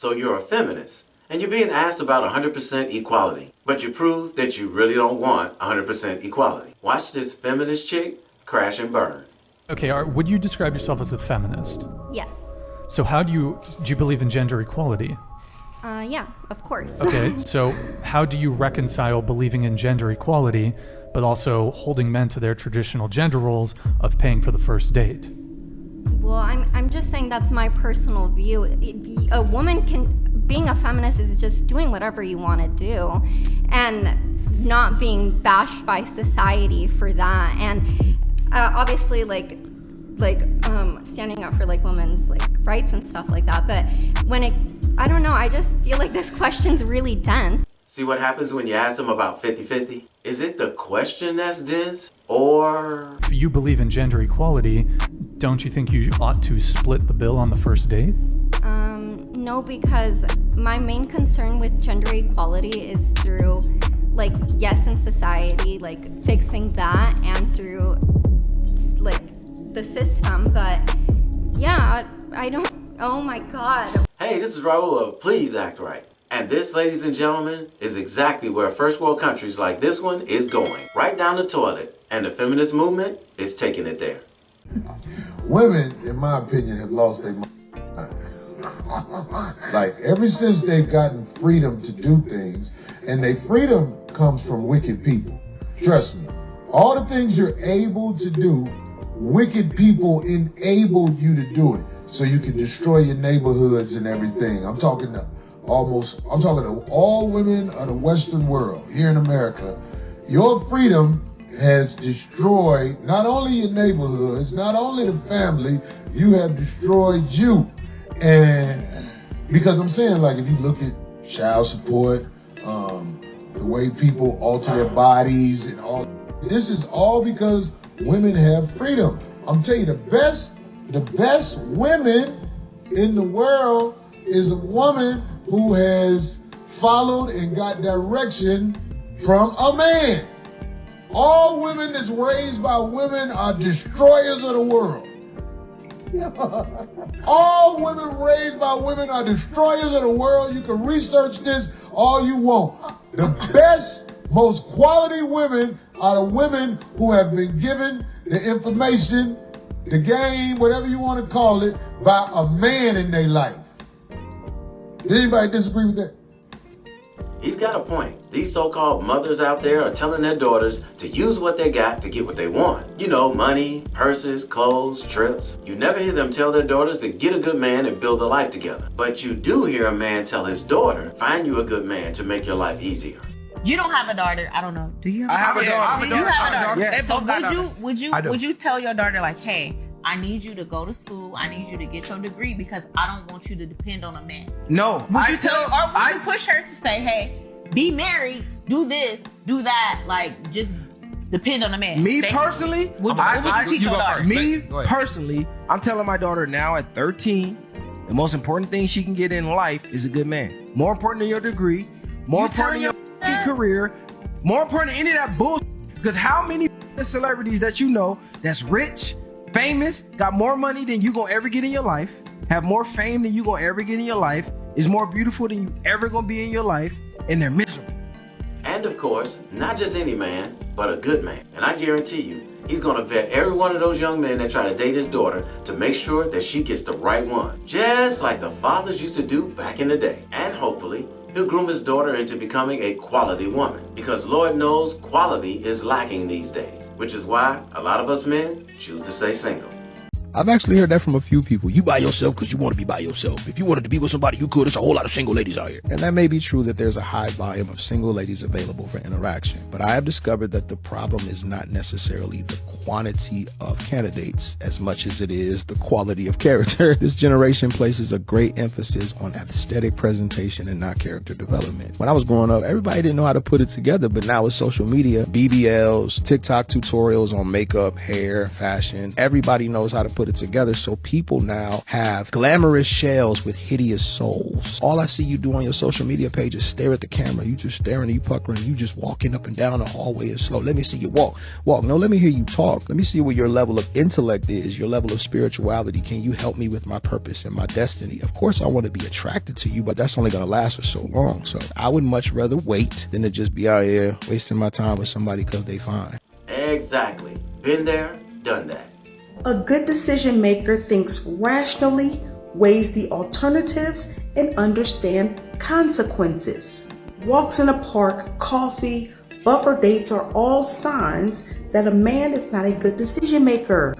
So you're a feminist, and you're being asked about 100% equality, but you prove that you really don't want 100% equality. Watch this feminist chick crash and burn. Okay, would you describe yourself as a feminist? Yes. So how do you believe in gender equality? Yeah, of course. Okay, so how do you reconcile believing in gender equality, but also holding men to their traditional gender roles of paying for the first date? Well, I'm just saying that's my personal view. A woman being a feminist is just doing whatever you want to do and not being bashed by society for that. And obviously, like standing up for like women's like rights and stuff like that. But I don't know, I just feel like this question's really dense. See what happens when you ask them about 50-50? Is it the question that's dense, or? If you believe in gender equality, don't you think you ought to split the bill on the first date? No, because my main concern with gender equality is through, like, yes, in society, like, fixing that, and through, like, the system, but, yeah, I don't, oh my god. Hey, this is Raulh of Please Act Right. And this, ladies and gentlemen, is exactly where first world countries like this one is going. Right down the toilet. And the feminist movement is taking it there. Women, in my opinion, have lost their mind. Like, ever since they've gotten freedom to do things, and their freedom comes from wicked people. Trust me. All the things you're able to do, wicked people enabled you to do it. So you can destroy your neighborhoods and everything. I'm talking to all women of the Western world here in America. Your freedom has destroyed not only your neighborhoods, not only the family, you have destroyed you. And because I'm saying, like, if you look at child support, the way people alter their bodies and all, this is all because women have freedom. I'm telling you, the best women in the world is a woman who has followed and got direction from a man. All women that's raised by women are destroyers of the world. All women raised by women are destroyers of the world. You can research this all you want. The best, most quality women are the women who have been given the information, the game, whatever you want to call it, by a man in their life. Did anybody disagree with that? He's got a point. These so-called mothers out there are telling their daughters to use what they got to get what they want. You know, money, purses, clothes, trips. You never hear them tell their daughters to get a good man and build a life together. But you do hear a man tell his daughter, find you a good man to make your life easier. You don't have a daughter. I don't know. Do you have a daughter? I have a daughter. You have a daughter. Yeah. So would you tell your daughter, like, hey, I need you to go to school. I need you to get your degree because I don't want you to depend on a man. No. Would you push her to say, hey, be married, do this, do that, like, just depend on a man? Me basically. Personally, What would you teach your daughter? Me personally, I'm telling my daughter now at 13, the most important thing she can get in life is a good man. More important than your degree, more important than your career, more important than any of that bullshit. Because how many celebrities that you know that's rich, famous, got more money than you gonna ever get in your life, have more fame than you gonna ever get in your life, is more beautiful than you ever gonna be in your life, and they're miserable. And of course, not just any man, but a good man. And I guarantee you, he's gonna vet every one of those young men that try to date his daughter to make sure that she gets the right one. Just like the fathers used to do back in the day. And hopefully, he'll groom his daughter into becoming a quality woman. Because Lord knows quality is lacking these days. Which is why a lot of us men choose to stay single. I've actually heard that from a few people. You by yourself because you want to be by yourself. If you wanted to be with somebody, you could. There's a whole lot of single ladies out here. And that may be true that there's a high volume of single ladies available for interaction. But I have discovered that the problem is not necessarily the quantity of candidates as much as it is the quality of character. This generation places a great emphasis on aesthetic presentation and not character development. When I was growing up, everybody didn't know how to put it together, but now with social media, BBLs, TikTok tutorials on makeup, hair, fashion, everybody knows how to put put it together. So people now have glamorous shells with hideous souls. All I see you do on your social media page is stare at the camera. You just staring, you puckering, you just walking up and down the hallway is slow. Let me see you walk. No, let me hear you talk. Let me see what your level of intellect is, your level of spirituality. Can you help me with my purpose and my destiny? Of course, I want to be attracted to you, but that's only going to last for so long. So I would much rather wait than to just be out here wasting my time with somebody because they fine. Exactly. Been there, done that. A good decision maker thinks rationally, weighs the alternatives, and understands consequences. Walks in a park, coffee, buffer dates are all signs that a man is not a good decision maker.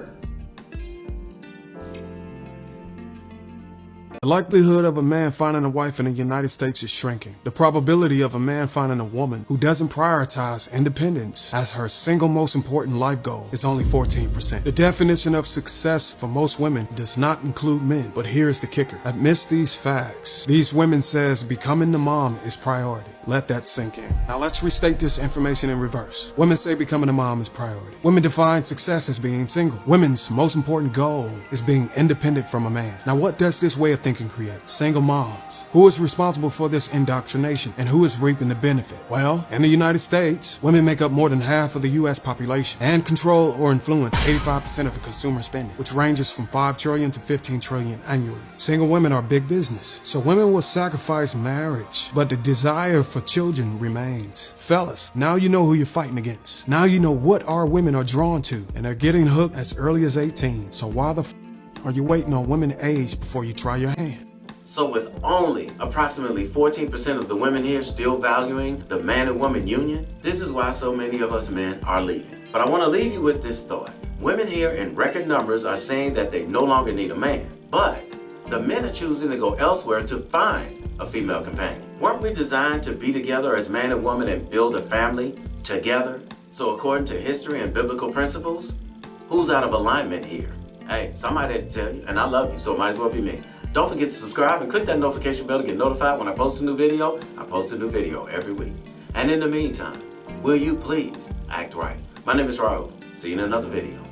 The likelihood of a man finding a wife in the United States is shrinking. The probability of a man finding a woman who doesn't prioritize independence as her single most important life goal is only 14%. The definition of success for most women does not include men, but here's the kicker. Amidst these facts, these women says becoming the mom is priority. Let that sink in. Now let's restate this information in reverse. Women say becoming a mom is priority. Women define success as being single. Women's most important goal is being independent from a man. Now what does this way of thinking create? Single moms. Who is responsible for this indoctrination and who is reaping the benefit? Well, in the United States, women make up more than half of the U.S. population and control or influence 85% of the consumer spending, which ranges from 5 trillion to 15 trillion annually. Single women are big business, so women will sacrifice marriage, but the desire for children remains. Fellas, now you know who you're fighting against. Now you know what our women are drawn to, and they're getting hooked as early as 18. So why the are you waiting on women age before you try your hand? So with only approximately 14% of the women here still valuing the man and woman union, this is why so many of us men are leaving. But I want to leave you with this thought. Women here in record numbers are saying that they no longer need a man, but the men are choosing to go elsewhere to find a female companion. Weren't we designed to be together as man and woman and build a family together? So according to history and biblical principles, who's out of alignment here? Hey, somebody had to tell you, and I love you, so it might as well be me. Don't forget to subscribe and click that notification bell to get notified when I post a new video. I post a new video every week. And in the meantime, will you please act right? My name is Raulh. See you in another video.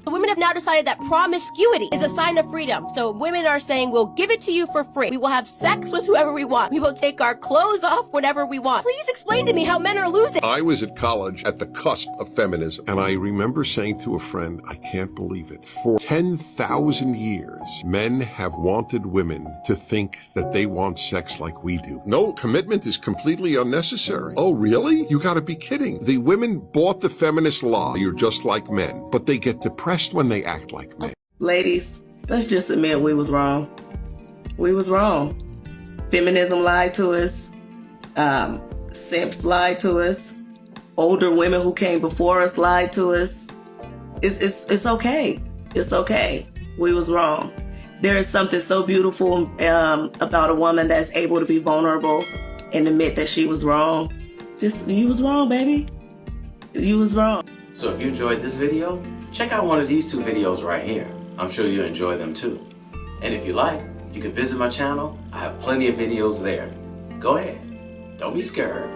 Women have now decided that promiscuity is a sign of freedom. So women are saying, we'll give it to you for free. We will have sex with whoever we want. We will take our clothes off whenever we want. Please explain to me how men are losing. I was at college at the cusp of feminism, and I remember saying to a friend, I can't believe it. For 10,000 years, men have wanted women to think that they want sex like we do. No, commitment is completely unnecessary. Oh, really? You gotta be kidding. The women bought the feminist lie, you're just like men, but they get depressed when they act like men. Ladies, let's just admit we was wrong. We was wrong. Feminism lied to us. Simps lied to us. Older women who came before us lied to us. It's okay. It's okay. We was wrong. There is something so beautiful about a woman that's able to be vulnerable and admit that she was wrong. Just, you was wrong, baby. You was wrong. So if you enjoyed this video, check out one of these 2 videos right here. I'm sure you'll enjoy them too. And if you like, you can visit my channel. I have plenty of videos there. Go ahead. Don't be scared.